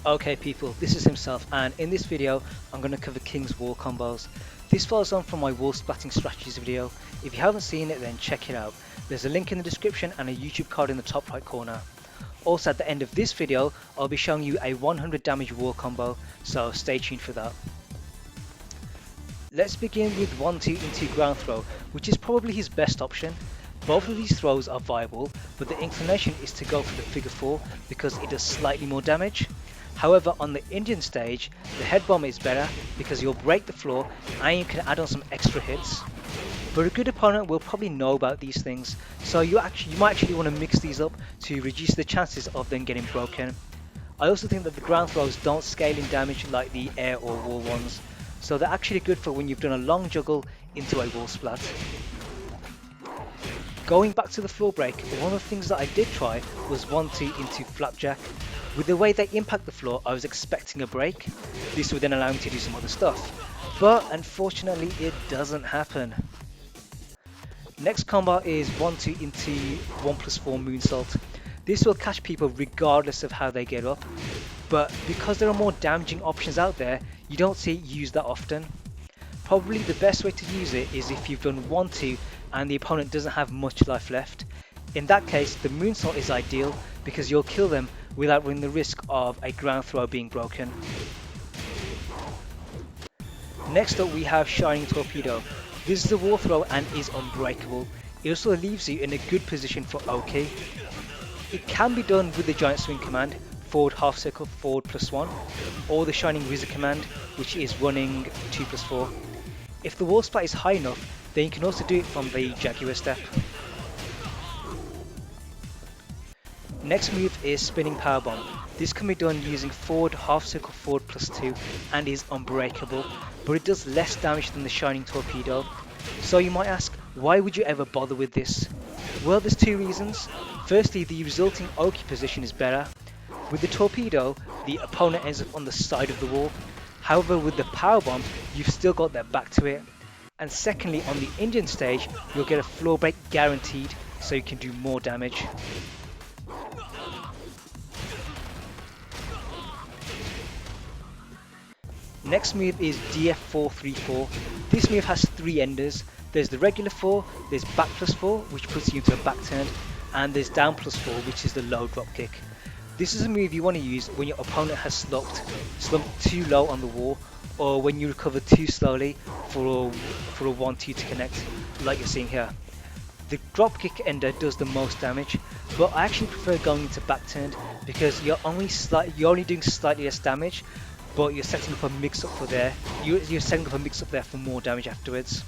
Okay people, this is himself, and in this video I'm going to cover King's wall combos. This follows on from my wall splatting strategies video. If you haven't seen it, then check it out. There's a link in the description and a YouTube card in the top right corner. Also at the end of this video I'll be showing you a 100 damage wall combo, so stay tuned for that. Let's begin with 1-2 into ground throw, which is probably his best option. Both of these throws are viable, but the inclination is to go for the figure 4 because it does slightly more damage. However, on the Indian stage, the head bomb is better because you'll break the floor and you can add on some extra hits. But a good opponent will probably know about these things, so you might actually want to mix these up to reduce the chances of them getting broken. I also think that the ground throws don't scale in damage like the air or wall ones, so they're actually good for when you've done a long juggle into a wall splat. Going back to the floor break, one of the things that I did try was 1-2 into flapjack. With the way they impact the floor, I was expecting a break. This would then allow me to do some other stuff, but unfortunately it doesn't happen. Next combo is 1-2 into 1+4 moonsault. This will catch people regardless of how they get up, but because there are more damaging options out there, you don't see it used that often. Probably the best way to use it is if you've done 1-2 and the opponent doesn't have much life left. In that case, the moonsault is ideal because you'll kill them without running the risk of a ground throw being broken. Next up we have Shining Torpedo. This is a wall throw and is unbreakable. It also leaves you in a good position for OK. It can be done with the giant swing command, forward half circle, forward +1, or the Shining Wizard command, which is running 2+4. If the wall splat is high enough, then you can also do it from the Jaguar step. Next move is spinning Powerbomb. This can be done using forward half circle forward +2 and is unbreakable, but it does less damage than the Shining Torpedo. So you might ask, why would you ever bother with this? Well, there's two reasons. Firstly, the resulting Oki position is better. With the Torpedo, the opponent ends up on the side of the wall. However, with the Powerbomb, you've still got their back to it. And secondly, on the Indian stage, you'll get a floor break guaranteed, so you can do more damage. Next move is DF434. This move has 3 enders. There's the regular 4, there's back +4, which puts you into a back turn, and there's down +4, which is the low drop kick. This is a move you want to use when your opponent has slumped too low on the wall, or when you recover too slowly for a 1-2 to connect, like you're seeing here. The drop kick ender does the most damage, but I actually prefer going into back turn because you're only doing slightly less damage, but you're setting up a mix-up for there. You're setting up a mix-up there for more damage afterwards.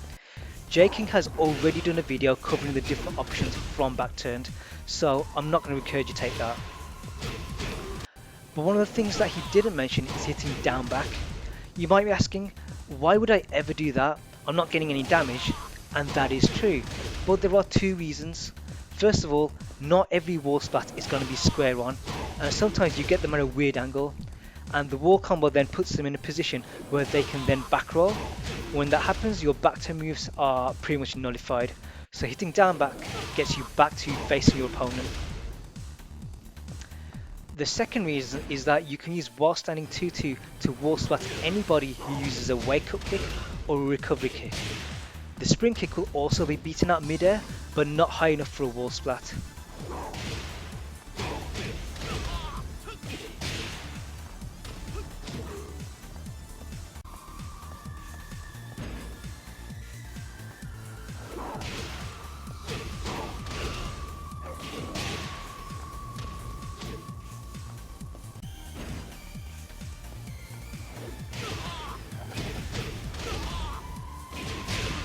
J-King has already done a video covering the different options from back turned, so I'm not going to regurgitate that. But one of the things that he didn't mention is hitting down back. You might be asking, why would I ever do that? I'm not getting any damage, and that is true. But there are 2 reasons. First of all, not every wall splat is going to be square on, and sometimes you get them at a weird angle. And the wall combo then puts them in a position where they can then back roll. When that happens, your back turn moves are pretty much nullified. So hitting down back gets you back to facing your opponent. The second reason is that you can use while standing 2-2 to wall splat anybody who uses a wake up kick or a recovery kick. The spring kick will also be beaten out mid-air, but not high enough for a wall splat.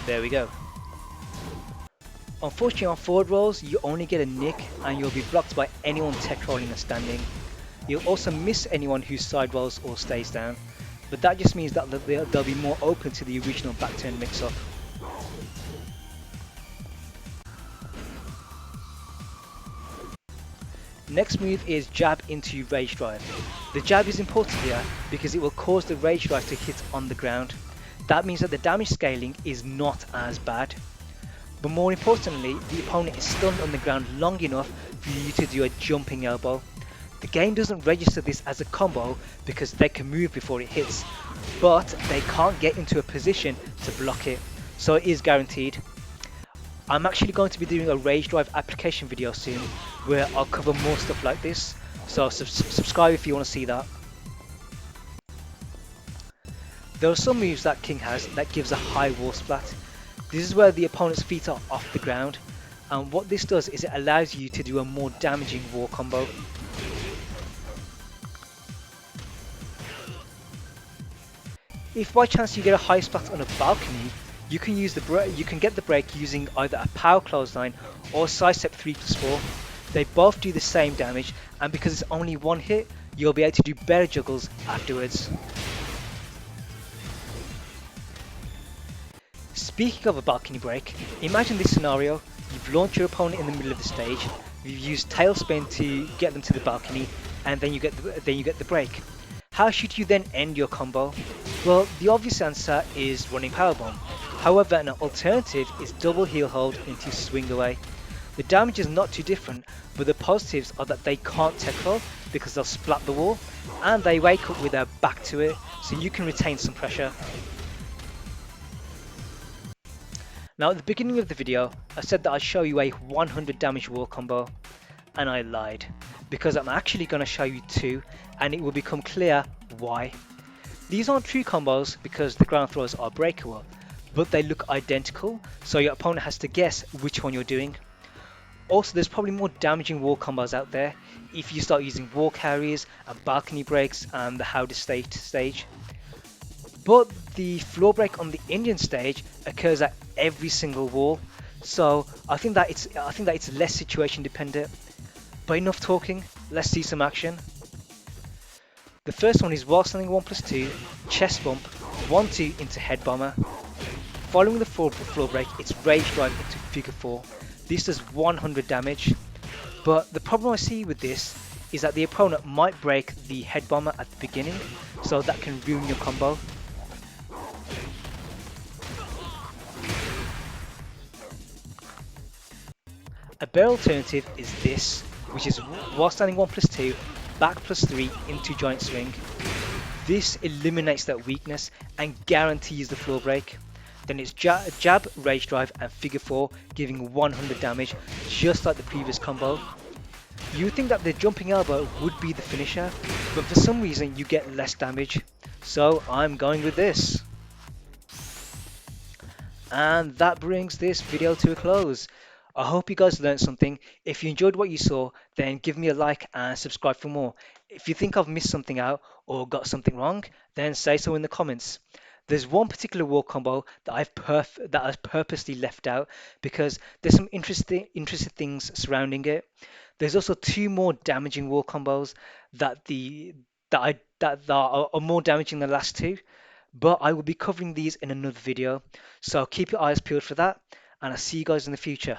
There we go. Unfortunately on forward rolls, you only get a nick and you'll be blocked by anyone tech rolling and standing. You'll also miss anyone who side rolls or stays down, but that just means that they'll be more open to the original back turn mix-up. Next move is jab into rage drive. The jab is important here because it will cause the rage drive to hit on the ground. That means that the damage scaling is not as bad. But more importantly, the opponent is stunned on the ground long enough for you to do a jumping elbow. The game doesn't register this as a combo because they can move before it hits, but they can't get into a position to block it, so it is guaranteed. I'm actually going to be doing a Rage Drive application video soon where I'll cover more stuff like this, so subscribe if you want to see that. There are some moves that King has that gives a high wall splat. This is where the opponent's feet are off the ground, and what this does is it allows you to do a more damaging wall combo. If by chance you get a high splat on a balcony, you can get the break using either a power clothesline or sidestep 3+4. They both do the same damage, and because it's only one hit, you'll be able to do better juggles afterwards. Speaking of a balcony break, imagine this scenario: you've launched your opponent in the middle of the stage, you've used tailspin to get them to the balcony, and then you get the break. How should you then end your combo? Well, the obvious answer is running Powerbomb. However, an alternative is double heel hold into swing away. The damage is not too different, but the positives are that they can't tech roll because they'll splat the wall, and they wake up with their back to it, so you can retain some pressure. Now at the beginning of the video, I said that I'd show you a 100 damage wall combo, and I lied, because I'm actually going to show you two, and it will become clear why. These aren't true combos because the ground throws are breakable, but they look identical, so your opponent has to guess which one you're doing. Also, there's probably more damaging wall combos out there if you start using wall carries and balcony breaks and the how to stage. But the floor break on the Indian stage occurs at every single wall, so I think that it's less situation dependent. But enough talking, let's see some action. The first one is wall standing 1+2, chest bump, 1-2 into head bomber. Following the floor break, it's rage drive into figure 4. This does 100 damage, but the problem I see with this is that the opponent might break the head bomber at the beginning, so that can ruin your combo. A better alternative is this, which is wall standing 1+2, back +3 into giant swing. This eliminates that weakness and guarantees the floor break. Then it's jab, rage drive and figure 4, giving 100 damage, just like the previous combo. You would think that the jumping elbow would be the finisher, but for some reason you get less damage. So I'm going with this. And that brings this video to a close. I hope you guys learned something. If you enjoyed what you saw, then give me a like and subscribe for more. If you think I've missed something out or got something wrong, then say so in the comments. There's one particular wall combo that I've purposely left out because there's some interesting things surrounding it. There's also two more damaging wall combos that are more damaging than the last two, but I will be covering these in another video. So keep your eyes peeled for that, and I'll see you guys in the future.